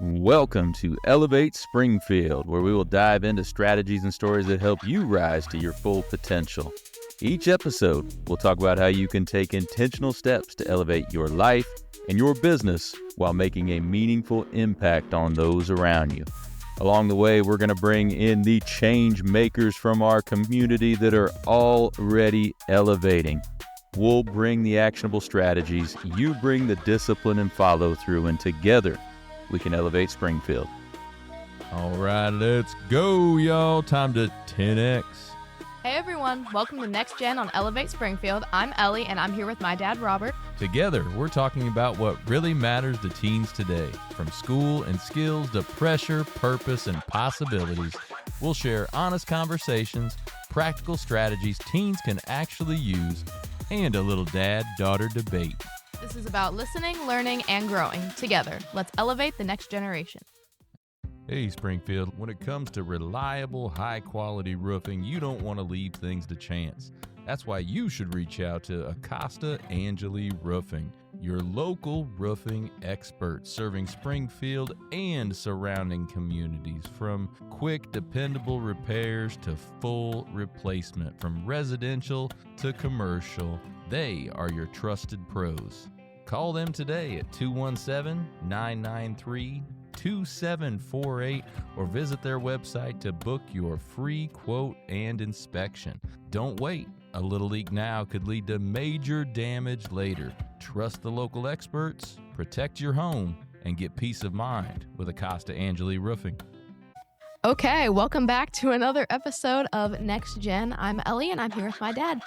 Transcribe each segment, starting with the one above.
Welcome to Elevate Springfield, where we will dive into strategies and stories that help you rise to your full potential. Each episode, we'll talk about how you can take intentional steps to elevate your life and your business while making a meaningful impact on those around you. Along the way, we're going to bring in the change makers from our community that are already elevating. We'll bring the actionable strategies, you bring the discipline and follow through, and together, we can elevate Springfield. All right, let's go, y'all. Time to 10X. Hey everyone, welcome to NextGen on Elevate Springfield. I'm Ellie and I'm here with my dad, Robert. Together, we're talking about what really matters to teens today. From school and skills to pressure, purpose, and possibilities, we'll share honest conversations, practical strategies teens can actually use, and a little dad-daughter debate. This is about listening, learning, and growing. Together, let's elevate the next generation. Hey, Springfield, when it comes to reliable, high-quality roofing, you don't want to leave things to chance. That's why you should reach out to Acosta Angeli Roofing, your local roofing expert serving Springfield and surrounding communities. From quick, dependable repairs to full replacement, from residential to commercial, they are your trusted pros. Call them today at 217-993-2748 or visit their website to book your free quote and inspection. Don't wait. A little leak now could lead to major damage later. Trust the local experts, protect your home, and get peace of mind with Acosta Angeli Roofing. Okay, welcome back to another episode of NextGen. I'm Ellie and I'm here with my dad.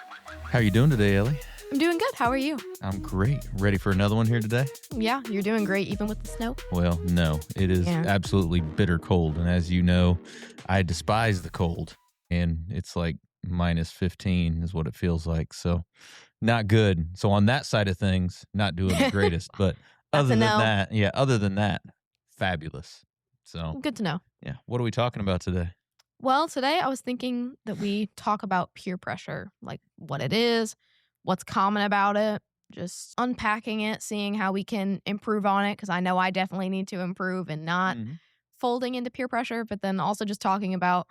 How are you doing today, Ellie? I'm doing good. How are you? I'm great. Ready for another one here today? Yeah, you're doing great even with the snow. Well, no, it is absolutely bitter cold. And as you know, I despise the cold. And it's like minus 15 is what it feels like. So not good. So on that side of things, not doing the greatest. But other than that, fabulous. So good to know. Yeah. What are we talking about today? Well, today I was thinking that we talk about peer pressure, like what it is, what's common about it, just unpacking it, seeing how we can improve on it, because I know I definitely need to improve and not folding into peer pressure, but then also just talking about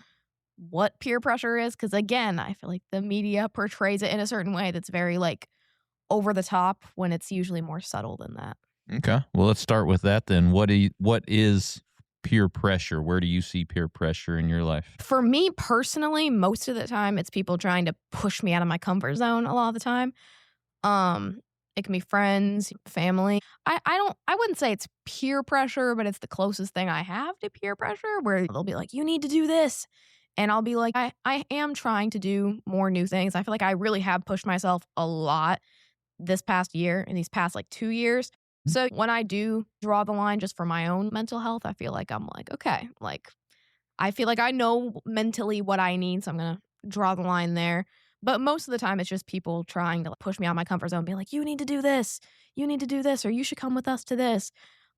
what peer pressure is, because again, I feel like the media portrays it in a certain way that's very like over the top when it's usually more subtle than that. Okay. Well, let's start with that then. What is peer pressure? Where do you see peer pressure in your life? For me personally, most of the time it's people trying to push me out of my comfort zone a lot of the time. It can be friends, family. I wouldn't say it's peer pressure, but it's the closest thing I have to peer pressure, where they'll be like, you need to do this. And I'll be like, I am trying to do more new things. I feel like I really have pushed myself a lot this past year and these past like 2 years. So when I do draw the line just for my own mental health, I feel like I'm like, okay, like I feel like I know mentally what I need. So I'm going to draw the line there. But most of the time, it's just people trying to push me out of my comfort zone, be like, you need to do this, or you should come with us to this.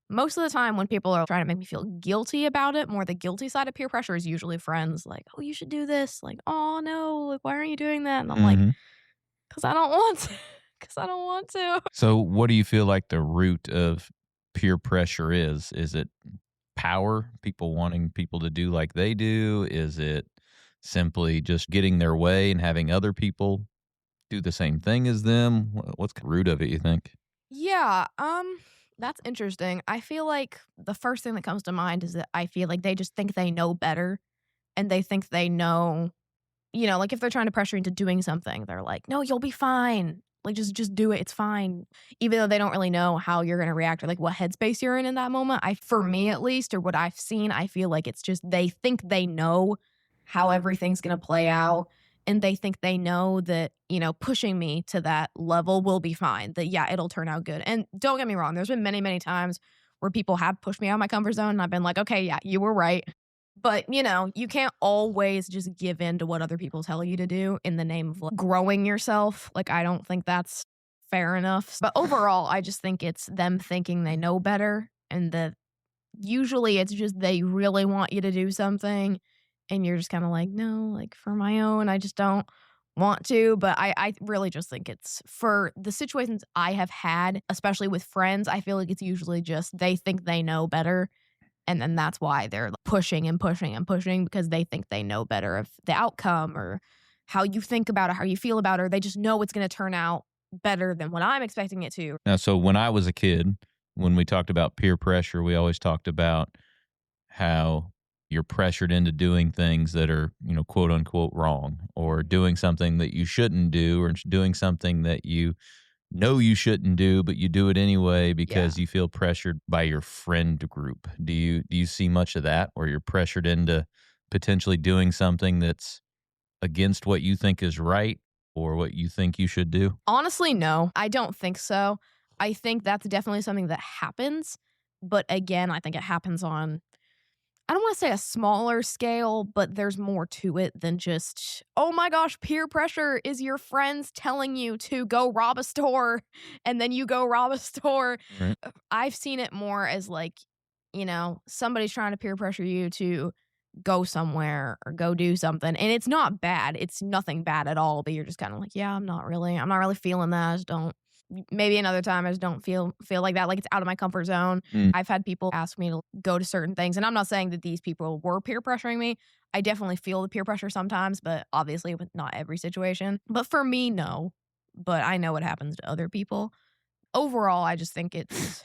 Most of the time when people are trying to make me feel guilty about it, more the guilty side of peer pressure is usually friends like, oh, you should do this. Like, oh, no, like, why aren't you doing that? And I'm like, because I don't want to. So what do you feel like the root of peer pressure is? Is it power, people wanting people to do like they do? Is it simply just getting their way and having other people do the same thing as them? What's the root of it, you think? Yeah, that's interesting. I feel like the first thing that comes to mind is that I feel like they just think they know better, and they think they know, like if they're trying to pressure you into doing something, they're like, no, you'll be fine. Like, just do it. It's fine. Even though they don't really know how you're going to react or like what headspace you're in that moment. For me at least, or what I've seen, I feel like it's just they think they know how everything's going to play out. And they think they know that, pushing me to that level will be fine. That, yeah, it'll turn out good. And don't get me wrong. There's been many, many times where people have pushed me out of my comfort zone. And I've been like, okay, yeah, you were right. But, you can't always just give in to what other people tell you to do in the name of like, growing yourself. Like, I don't think that's fair enough. But overall, I just think it's them thinking they know better, and that usually it's just they really want you to do something. And you're just kind of like, no, like for my own, I just don't want to. But I really just think it's for the situations I have had, especially with friends, I feel like it's usually just they think they know better. And then that's why they're pushing and pushing and pushing, because they think they know better of the outcome or how you think about it, how you feel about it, or they just know it's going to turn out better than what I'm expecting it to. Now, so when I was a kid, when we talked about peer pressure, we always talked about how you're pressured into doing things that are, quote unquote wrong, or doing something that you shouldn't do, or doing something that you know you shouldn't do, but you do it anyway because you feel pressured by your friend group. Do you see much of that, where you're pressured into potentially doing something that's against what you think is right or what you think you should do? Honestly, no, I don't think so. I think that's definitely something that happens. But again, I think it happens on, I don't want to say a smaller scale, but there's more to it than just, oh my gosh, peer pressure is your friends telling you to go rob a store and then you go rob a store. Right. I've seen it more as like, somebody's trying to peer pressure you to go somewhere or go do something. And it's not bad. It's nothing bad at all. But you're just kind of like, yeah, I'm not really feeling that. I just don't. Maybe another time I just don't feel like that. Like it's out of my comfort zone. I've had people ask me to go to certain things. And I'm not saying that these people were peer pressuring me. I definitely feel the peer pressure sometimes, but obviously with not every situation. But for me, no. But I know what happens to other people. Overall, I just think it's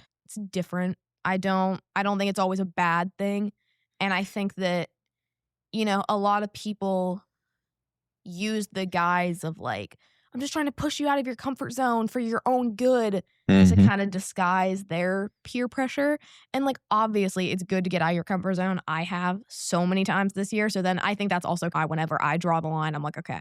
different. I don't think it's always a bad thing. And I think that, a lot of people use the guise of like, I'm just trying to push you out of your comfort zone for your own good to kind of disguise their peer pressure. And like, obviously it's good to get out of your comfort zone. I have so many times this year. So then I think that's also why whenever I draw the line, I'm like, okay,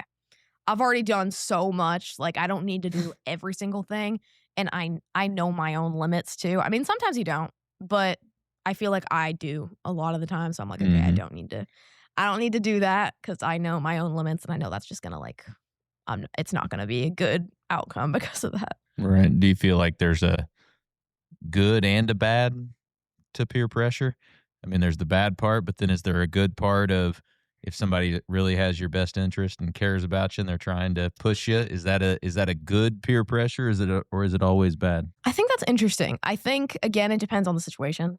I've already done so much. Like, I don't need to do every single thing. And I know my own limits too. I mean, sometimes you don't, but I feel like I do a lot of the time. So I'm like, okay, I don't need to do that because I know my own limits, and I know that's just gonna it's not gonna be a good outcome because of that. Right. Do you feel like there's a good and a bad to peer pressure? I mean, there's the bad part, but then is there a good part of if somebody really has your best interest and cares about you and they're trying to push you? Is that a good peer pressure? Or is it always bad? I think that's interesting. I think, again, it depends on the situation.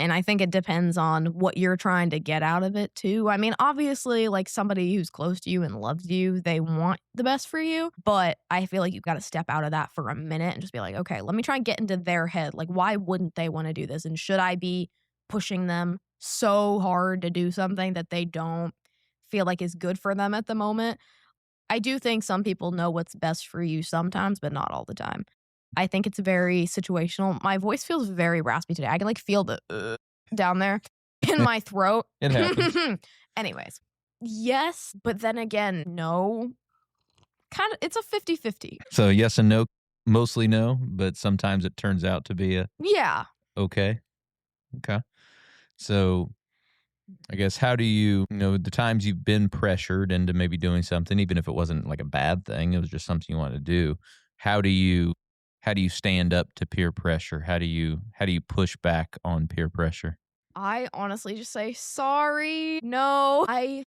And I think it depends on what you're trying to get out of it, too. I mean, obviously, like somebody who's close to you and loves you, they want the best for you. But I feel like you've got to step out of that for a minute and just be like, okay, let me try and get into their head. Like, why wouldn't they want to do this? And should I be pushing them so hard to do something that they don't feel like is good for them at the moment? I do think some people know what's best for you sometimes, but not all the time. I think it's very situational. My voice feels very raspy today. I can like feel the down there in my throat. It happens. Anyways, yes, but then again, no. Kind of, it's a 50-50. So yes and no, mostly no, but sometimes it turns out to be Yeah. Okay. So I guess how do you the times you've been pressured into maybe doing something, even if it wasn't like a bad thing, it was just something you wanted to do. How do you stand up to peer pressure? How do you push back on peer pressure? I honestly just say, sorry, no. I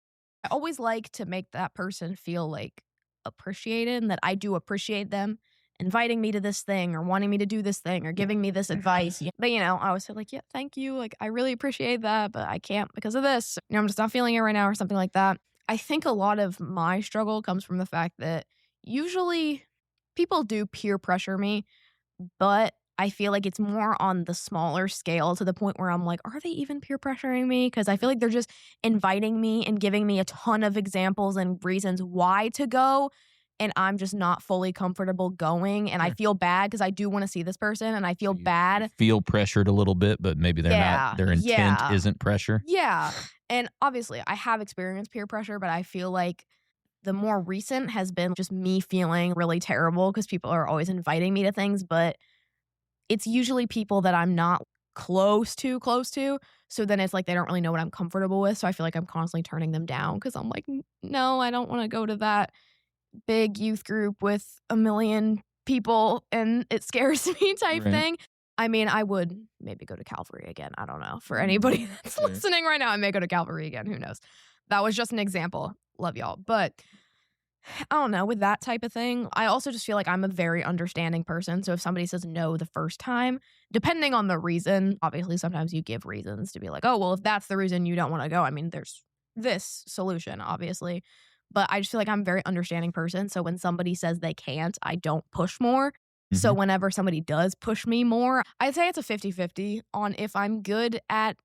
always like to make that person feel like appreciated and that I do appreciate them inviting me to this thing or wanting me to do this thing or giving me this advice. But, I always say like, yeah, thank you. Like, I really appreciate that, but I can't because of this. I'm just not feeling it right now or something like that. I think a lot of my struggle comes from the fact that usually people do peer pressure me, but I feel like it's more on the smaller scale to the point where I'm like, are they even peer pressuring me? Because I feel like they're just inviting me and giving me a ton of examples and reasons why to go. And I'm just not fully comfortable going. And I feel bad because I do want to see this person and I feel bad. Feel pressured a little bit, but maybe they're not. Their intent isn't pressure. Yeah. And obviously I have experienced peer pressure, but I feel like the more recent has been just me feeling really terrible because people are always inviting me to things, but it's usually people that I'm not close to. So then it's like they don't really know what I'm comfortable with. So I feel like I'm constantly turning them down because I'm like, no, I don't want to go to that big youth group with a million people and it scares me type thing. I mean, I would maybe go to Calvary again. I don't know. For anybody that's listening right now, I may go to Calvary again. Who knows? That was just an example. Love y'all. But I don't know, with that type of thing, I also just feel like I'm a very understanding person, so if somebody says no the first time, depending on the reason, obviously sometimes you give reasons to be like, "Oh, well, if that's the reason you don't wanna go, I mean, there's this solution, obviously." But I just feel like I'm a very understanding person, so when somebody says they can't, I don't push more. So Mhm. whenever somebody does push me more, I'd say it's a 50-50 on if I'm good at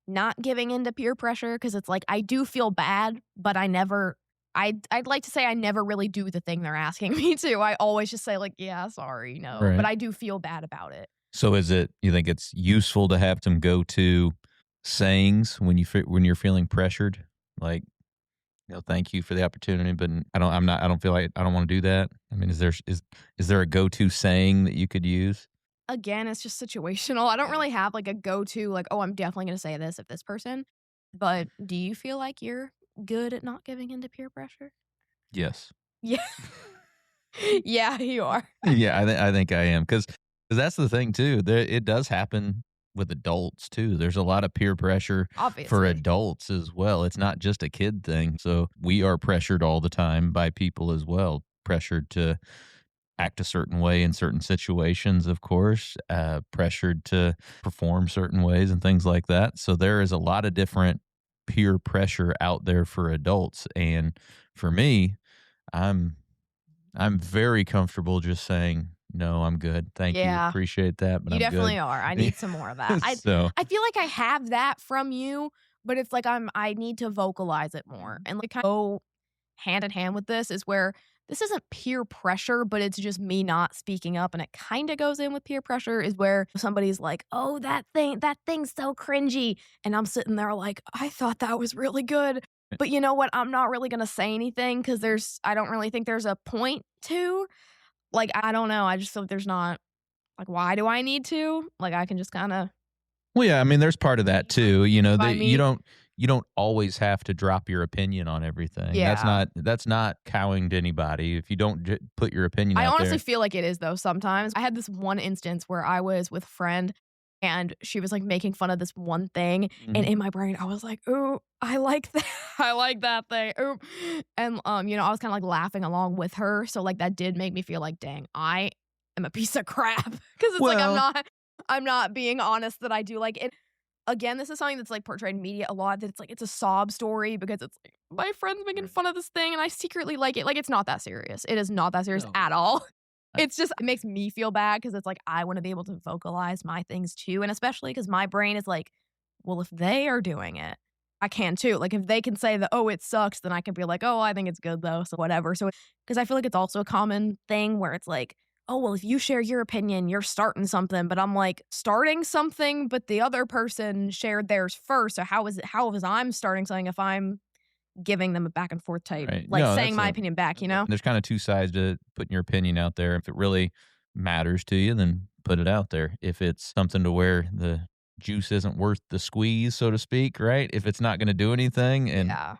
not giving into peer pressure, because it's like I do feel bad, but I'd like to say I never really do the thing they're asking me to. I always just say like, "Yeah, sorry, no," but Right. I do feel bad about it. So you think it's useful to have some go-to sayings when when you're feeling pressured? Like, thank you for the opportunity, but I don't feel like I don't want to do that. I mean, is there a go-to saying that you could use? Again, it's just situational. I don't really have like a go-to like, "Oh, I'm definitely gonna say this if this person." But do you feel like you're good at not giving into peer pressure? Yes. Yeah. Yeah, you are. Yeah, I think I am because that's the thing too. It does happen with adults too. There's a lot of peer pressure for Obviously. adults as well. It's not just a kid thing. So we are pressured all the time by people as well. Pressured to act a certain way in certain situations, of course. Pressured to perform certain ways and things like that. So there is a lot of different peer pressure out there for adults, and for me, I'm I'm very comfortable just saying, "No, I'm good. Thank you. Yeah. Appreciate that, but You I'm definitely good." are. I need some more of that. So, I feel like I have that from you, but it's like I need to vocalize it more. And like kind of go hand in hand with this is where this isn't peer pressure, but it's just me not speaking up, and it kind of goes in with peer pressure is where somebody's like, "Oh, that thing's so cringy." And I'm sitting there like, "I thought that was really good." But you know what? I'm not really going to say anything cuz I don't really think there's a point to. Like I don't know. I just feel like there's not like, why do I need to? Like, I can just kinda well, yeah, I mean, there's part of that too, by that me. you don't always have to drop your opinion on everything. Yeah. That's not cowing to anybody. If you don't put your opinion I out honestly there. feel like it is though sometimes. I had this one instance where I was with a friend and she was, like, making fun of this one thing, and Mhm. in my brain, I was like, "Ooh, I like that. I like that thing. Ooh." And, I was kinda, like, laughing along with her, so, like, that did make me feel like, "Dang, I am a piece of crap because it's like Well, I'm not being honest that I do like it. Again, this is something that's, like, portrayed in media a lot, that it's like it's a sob story because it's like, "My friend's making fun of this thing, and I secretly like it." Like, it's not that serious. It is not that serious no. at all. I It's just it makes me feel bad because it's like, I wanna be able to vocalize my things too, and especially because my brain is like, "Well, if they are doing it, I can too." Like, if they can say that, "Oh, it sucks," then I can be like, "Oh, I think it's good though, so whatever." So because I feel like it's also a common thing where it's like, "Oh, well, if you share your opinion, you're starting something," but I'm like, "Starting something, but the other person shared theirs first, so how is I'm starting something if I'm giving them a back and forth type, Right. like, No, saying my opinion back," you know? there's kind of two sides to putting your opinion out there. If it really matters to you, then put it out there. If it's something to where the juice isn't worth the squeeze, so to speak, right? If it's not going to do anything, and Yeah.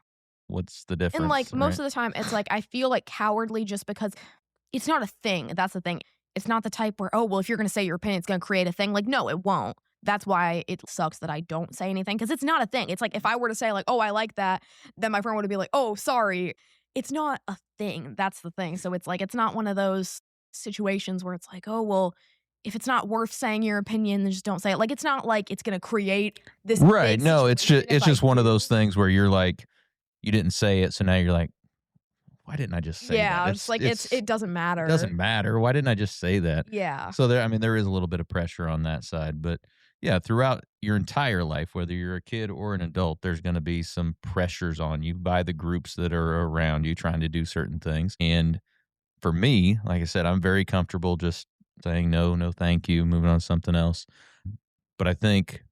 what's the And, difference, like, most right? of the time, it's like, I feel, like, cowardly just because it's not a thing, that's the thing. It's not the type where, "Oh, well, if you're gonna say your opinion, it's gonna create a thing." Like, no, it won't. That's why it sucks that I don't say anything because it's not a thing. It's like, if I were to say, like, "Oh, I like that," then my friend would be like, "Oh, sorry." It's not a thing, that's the thing. So it's like, it's not one of those situations where it's like, "Oh, well, if it's not worth saying your opinion, then just don't say it." Like, it's not like it's gonna create this Right. big No, situation if it's I just one of those do. things where you're like, you didn't say it, so now you're like, why didn't I just say that? Yeah, just like it doesn't It doesn't matter. matter. Why didn't I just say that? Yeah. So there, I mean, there is a little bit of pressure on that side, but yeah, throughout your entire life, whether you're a kid or an adult, there's going to be some pressures on you by the groups that are around you trying to do certain things. And for me, like I said, I'm very comfortable just saying no, no, thank you, moving on to something else. But I think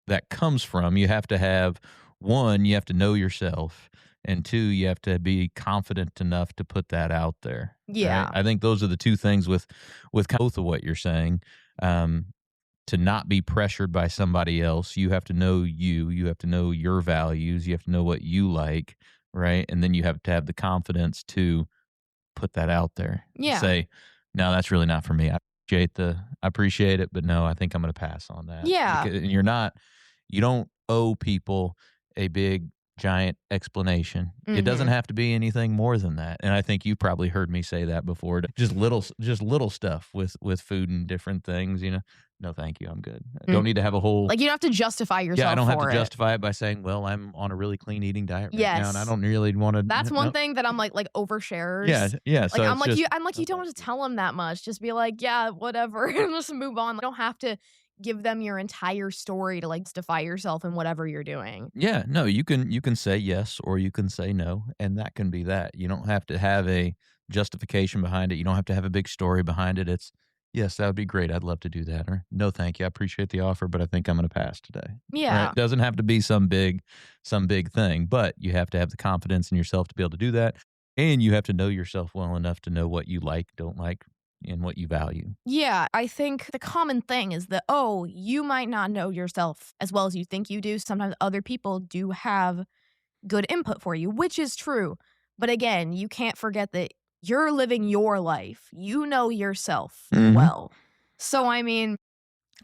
that comes from you have to have one, you have to know yourself, and two, you have to be confident enough to put that out there, right? Yeah. I think those are the two things with both of what you're saying. um to not be pressured by somebody else, you have to know you have to know your values, you have to know what you like, right? And then you have to have the confidence to put that out there, Yeah. say, no, that's really not for me. I appreciate it, but no, I think I'm going to pass on that. Yeah. Because and you don't owe people a big giant explanation. It doesn't Mhm. have to be anything more than that. And I think you probably heard me say that before. Just little stuff with food and different things, you know. No, thank you. I'm good. I don't Mm. need to have a whole Like, you don't have to justify yeah, I yourself don't have to for it. justify it by saying, "Well, I'm on a really clean eating diet right now, and I Yes. don't really want to." That's one No, thing that I'm like yeah, overshares. yeah. Like, So it's just I'm like, no, you don't thank have to you. tell them that much. Just be like, "Yeah, whatever," and just move on. You don't have to give them your entire story to, like, justify yourself in whatever you're doing. Yeah, no, you can say yes or you can say no, and that can be that. You don't have to have a justification behind it. You don't have to have a big story behind it. It's yes, that would be great. I'd love to do that. Or no, thank you. I appreciate the offer, but I think I'm going to pass today. Right? Yeah. It doesn't have to be some big thing, but you have to have the confidence in yourself to be able to do that, and you have to know yourself well enough to know what you like, don't like, and what you value. Yeah, I think the common thing is that, oh, you might not know yourself as well as you think you do. Sometimes other people do have good input for you, which is true. But again, you can't forget that you're living your life. You know yourself Mhm. well. So, I mean,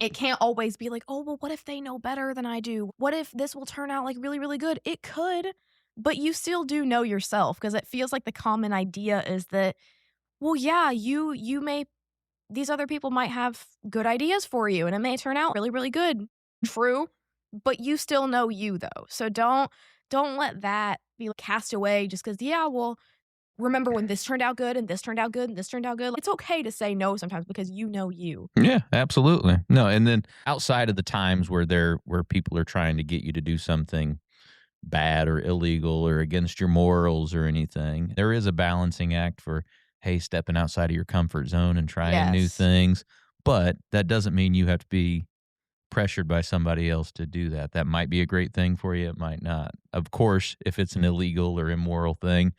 it can't always be like, oh, well, what if they know better than I do? What if this will turn out like really, really good? It could, but you still do know yourself because it feels like the common idea is that, well, yeah, you may these other people might have good ideas for you and it may turn out really, really good. True, but you still know you though. So don't let that be cast away just cuz yeah, well, remember when this turned out good and this turned out good and this turned out good. It's okay to say no sometimes because you know you. Yeah, absolutely. No, and then outside of the times where people are trying to get you to do something bad or illegal or against your morals or anything, there is a balancing act for hey, stepping outside of your comfort zone and trying new Yes. things, but that doesn't mean you have to be pressured by somebody else to do that. That might be a great thing for you, it might not. Of course, if it's an illegal or immoral thing,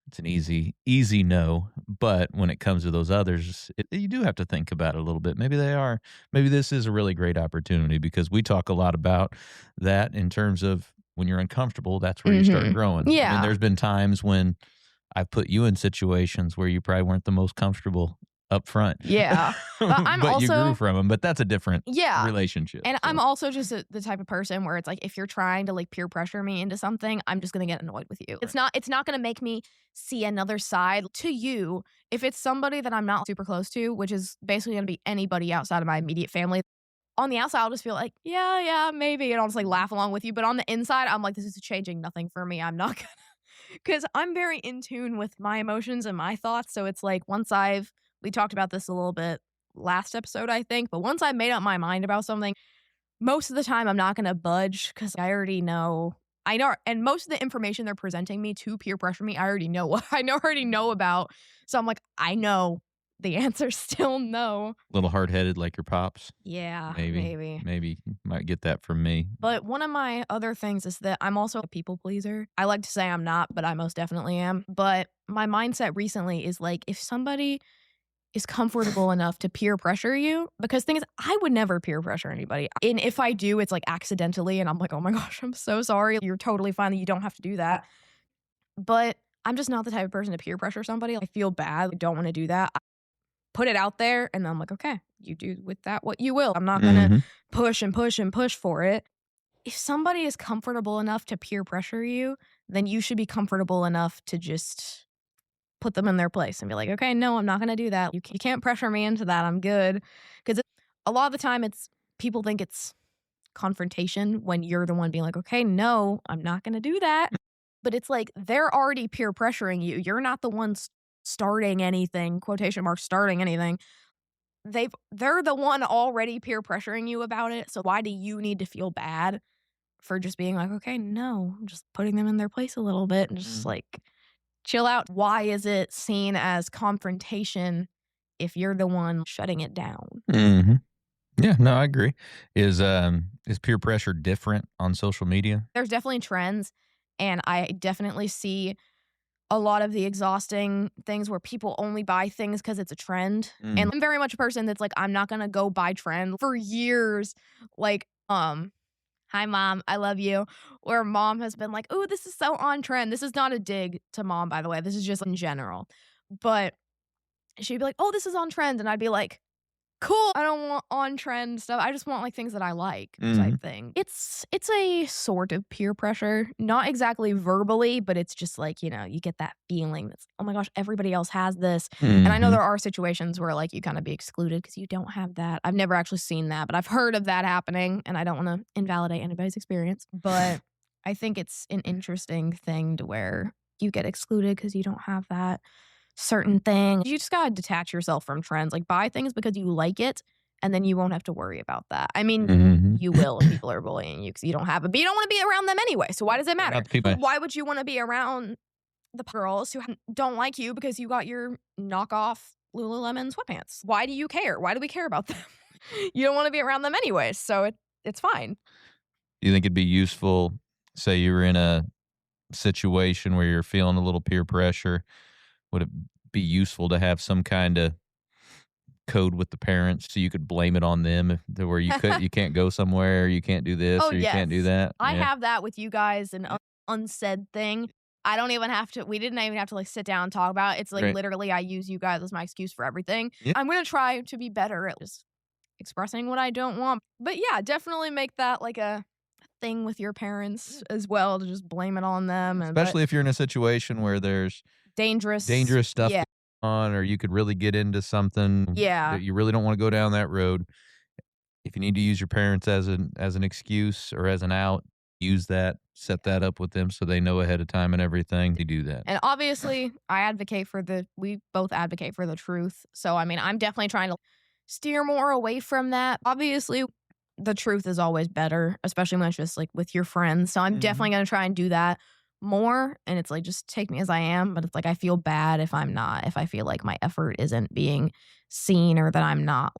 it's an easy no, but when it comes to those others, you do have to think about it a little bit. Maybe this is a really great opportunity because we talk a lot about that in terms of when you're uncomfortable, that's where you start Mhm. growing. I mean, Yeah. there's been times when I've put you in situations where you probably weren't the most comfortable up front, Yeah. But I'm but you grew also from them. But that's a different yeah. relationship. And I'm So, also just the type of person where it's like if you're trying to like peer pressure me into something, I'm just going to get annoyed with you. right. It's not going to make me see another side to you if it's somebody that I'm not super close to, which is basically going to be anybody outside of my immediate family. On the outside, I'll just feel like, yeah, yeah, maybe, and I'll just like laugh along with you. But on the inside, I'm like, this is changing nothing for me. I'm not gonna because I'm very in tune with my emotions and my thoughts. So it's like we talked about this a little bit last episode, I think, but once I made up my mind about something, most of the time I'm not gonna budge because I already know. I know, and most of the information they're presenting me to peer pressure me, I already know what already know about. So I'm like, I know the answer's still no. Little hard headed like your pops. Yeah, Maybe, maybe. maybe you might get that from me. But one of my other things is that I'm also a people pleaser. I like to say I'm not, but I most definitely am. But my mindset recently is like, if somebody is comfortable enough to peer pressure you, because thing is, I would never peer pressure anybody. And if I do, it's like accidentally, and I'm like, oh my gosh, I'm so sorry. You're totally fine. You don't have to do that. But I'm just not the type of person to peer pressure somebody. I feel bad. I don't want to do that. I put it out there, and then I'm like, okay, you do with that what you will. I'm not going to Mhm. push and push and push for it. If somebody is comfortable enough to peer pressure you, then you should be comfortable enough to just put them in their place and be like, okay, no, I'm not going to do that. You can't pressure me into that. I'm good. Because a lot of the time, it's people think it's confrontation when you're the one being like, okay, no, I'm not going to do that. But it's like they're already peer pressuring you. You're not the ones starting anything, quotation marks, starting anything. They're the one already peer pressuring you about it. So why do you need to feel bad for just being like, okay, no, just putting them in their place a little bit and just Mhm. like chill out. Why is it seen as confrontation if you're the one shutting it down? Mhm. Yeah, no, I agree. Is peer pressure different on social media? There's definitely trends, and I definitely see a lot of the exhausting things where people only buy things because it's a trend. Mm. And I'm very much a person that's like, I'm not gonna go buy trend for years. Like, hi mom, I love you. Where mom has been like, oh, this is so on trend. This is not a dig to mom, by the way. This is just in general. But she'd be like, oh, this is on trend. And I'd be like, cool. I don't want on-trend stuff. I just want, like, things that I like Mhm. type thing. It's a sort of peer pressure. Not exactly verbally, but it's just like, you know, you get that feeling that's, "Oh my gosh, everybody else has this." And I know Mhm. there are situations where, like, you kinda be excluded because you don't have that. I've never actually seen that, but I've heard of that happening, and I don't wanna invalidate anybody's experience. But I think it's an interesting thing to where you get excluded because you don't have that certain thing. You just gotta detach yourself from trends. Like, buy things because you like it, and then you won't have to worry about that. I mean, Mhm. you will if people are bullying you because you don't have it, but you don't wanna be around them anyway, so why does it matter? Not the people. Why would you wanna be around the girls who don't like you because you got your knockoff Lululemon sweatpants? Why do you care? Why do we care about them? You don't wanna be around them anyways, so it's fine. Do you think it'd be useful, say you were in a situation where you're feeling a little peer pressure, would it be useful to have some kind of code with the parents so you could blame it on them to where you can't go somewhere, you can't do this Oh, or you can't do yes. that? I Yeah. have that with you guys, an unsaid thing. I don't even have to we didn't even have to, like, sit down and talk about it. It's, like, Right. literally I use you guys as my excuse for everything. Yeah. I'm gonna try to be better at just expressing what I don't want. But, yeah, definitely make that, like, a thing with your parents as well to just blame it on them, and but Especially if you're in a situation where there's dangerous stuff Yeah. going on or you could really get into something Yeah. that you really don't wanna go down that road. If you need to use your parents as an excuse or as an out, use that, set that up with them so they know ahead of time and everything to do that. And obviously, we both advocate for the truth. So, I mean, I'm definitely trying to steer more away from that. Obviously, the truth is always better, especially when it's just like with your friends. So, I'm definitely going to try and do that more. And it's like, just take me as I am. But it's like, I feel bad if I feel like my effort isn't being seen or that I'm not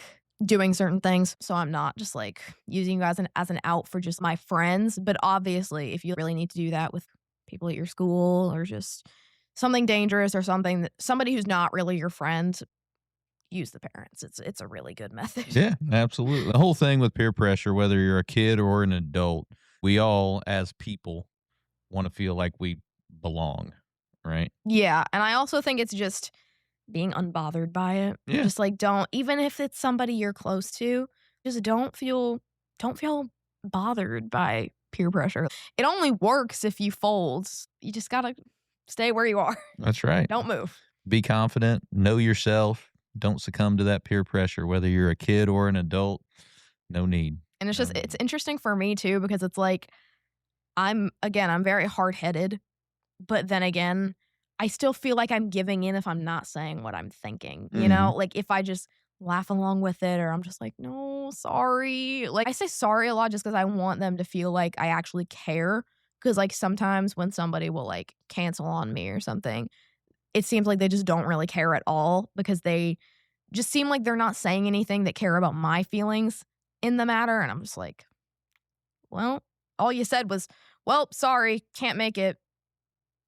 doing certain things. So, I'm not just like using you guys as an out for just my friends. But obviously, if you really need to do that with people at your school or just something dangerous or somebody who's not really your friend, use the parents. It's a really good method. Yeah, absolutely. The whole thing with peer pressure, whether you're a kid or an adult, we all as people want to feel like we belong, right? Yeah, and I also think it's just being unbothered by it. Yeah. Just like don't even if it's somebody you're close to, just don't feel bothered by peer pressure. It only works if you fold. You just got to stay where you are. That's right. Don't move. Be confident, know yourself, don't succumb to that peer pressure, whether you're a kid or an adult. No need. And it's No just need. it's interesting for me too because it's like I'm very hard-headed, but then again, I still feel like I'm giving in if I'm not saying what I'm thinking, you know? Like, if I just laugh along with it or I'm just like, "No, sorry." Like, I say sorry a lot just because I want them to feel like I actually care. Because like, sometimes when somebody will, like, cancel on me or something, it seems like they just don't really care at all because they just seem like they're not saying anything that care about my feelings in the matter, and I'm just like, "Well, all you said was, 'Well, sorry, can't make it.'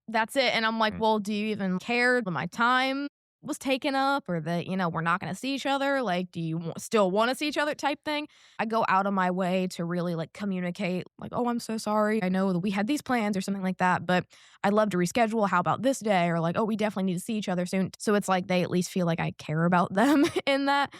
That's it." And I'm like, "Well, do you even care that my time was taken up or that, we're not gonna see each other? Like, do you still wanna see each other?" type thing. I go out of my way to really, like, communicate, like, "Oh, I'm so sorry. I know that we had these plans," or something like that, "but I'd love to reschedule. How about this day?" Or like, "Oh, we definitely need to see each other soon." So it's like they at least feel like I care about them in that.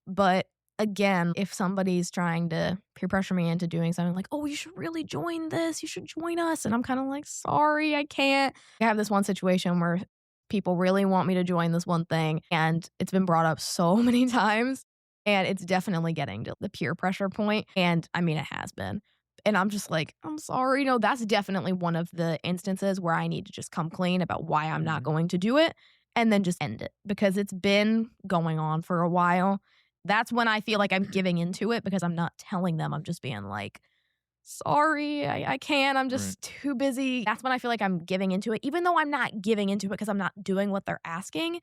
But again, if somebody's trying to peer pressure me into doing something like, "Oh, you should really join this. You should join us." And I'm kind of like, "Sorry, I can't." I have this one situation where people really want me to join this one thing, and it's been brought up so many times, and it's definitely getting to the peer pressure point. And I mean, it has been. And I'm just like, "I'm sorry." No, that's definitely one of the instances where I need to just come clean about why I'm not going to do it and then just end it because it's been going on for a while. That's when I feel like I'm giving into it because I'm not telling them. I'm just being like, "Sorry, I can't. I'm just too busy." That's when I feel like I'm giving into it, even though I'm not giving into it because I'm not doing what they're asking.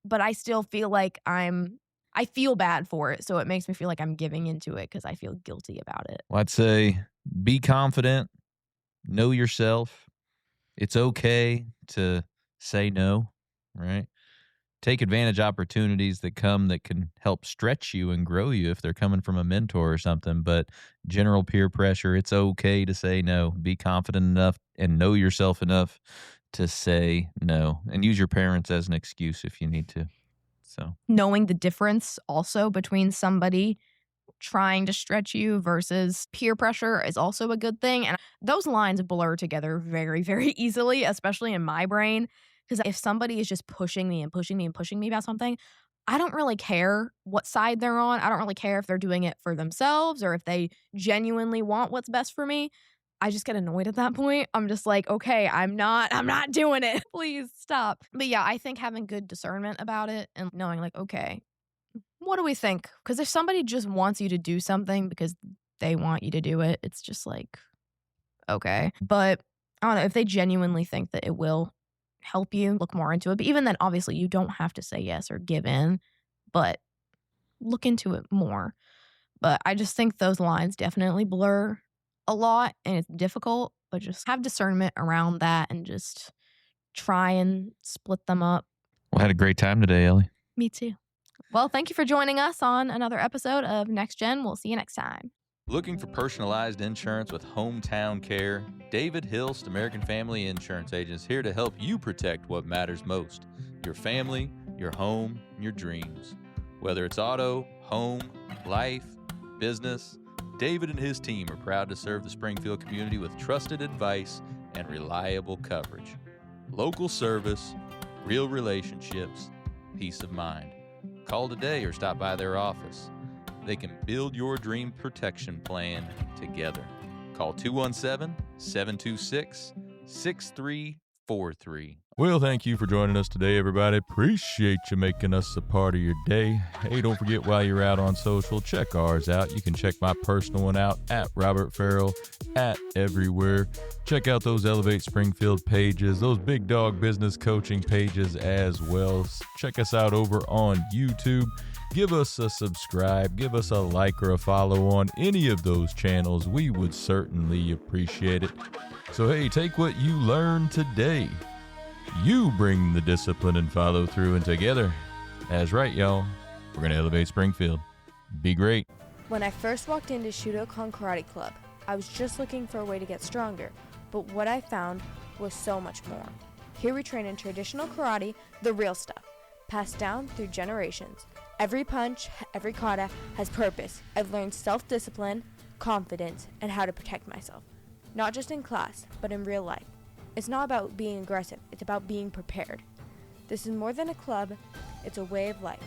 But I still feel like I feel bad for it. So it makes me feel like I'm giving into it because I feel guilty about it. Well, I'd say be confident, know yourself. It's okay to say no, right? Take advantage opportunities that come that can help stretch you and grow you if they're coming from a mentor or something. But general peer pressure, it's okay to say no. Be confident enough and know yourself enough to say no and use your parents as an excuse if you need to. So knowing the difference also between somebody trying to stretch you versus peer pressure is also a good thing. And those lines blur together very, very easily, especially in my brain. Because if somebody is just pushing me and pushing me and pushing me about something, I don't really care what side they're on. I don't really care if they're doing it for themselves or if they genuinely want what's best for me. I just get annoyed at that point. I'm just like, okay, I'm not doing it. Please stop. But yeah, I think having good discernment about it and knowing like, okay, what do we think? Because if somebody just wants you to do something because they want you to do it, it's just like, okay. But I don't know, if they genuinely think that it will help you, look more into it. But even then, obviously, you don't have to say yes or give in, but look into it more. But I just think those lines definitely blur a lot and it's difficult, but just have discernment around that and just try and split them up. Well, I had a great time today, Ellie. Me too. Well, thank you for joining us on another episode of NextGen. We'll see you next time. Looking for personalized insurance with hometown care? David Hilst, American Family Insurance Agent, is here to help you protect what matters most: your family, your home, and your dreams. Whether it's auto, home, life, business, David and his team are proud to serve the Springfield community with trusted advice and reliable coverage. Local service, real relationships, peace of mind. Call today or stop by their office. They can build your dream protection plan together. Call 217-726-6343. Well, thank you for joining us today, everybody. Appreciate you making us a part of your day. Hey, don't forget, while you're out on social, check ours out. You can check my personal one out at Robert Ferriell, at everywhere. Check out those Elevate Springfield pages, those Big Dog Business Coaching pages as well. Check us out over on YouTube. Give us a subscribe, give us a like or a follow on any of those channels. We would certainly appreciate it. So hey, take what you learned today. You bring the discipline and follow through, and together, that's right, y'all, we're going to elevate Springfield. Be great. When I first walked into Shudokan Karate Club, I was just looking for a way to get stronger, but what I found was so much more. Here we train in traditional karate, the real stuff, passed down through generations. Every punch, every kata has purpose. I've learned self-discipline, confidence, and how to protect myself. Not just in class, but in real life. It's not about being aggressive, it's about being prepared. This is more than a club, it's a way of life.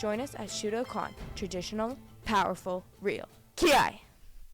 Join us at Shudokan, traditional, powerful, real. Ki-ai!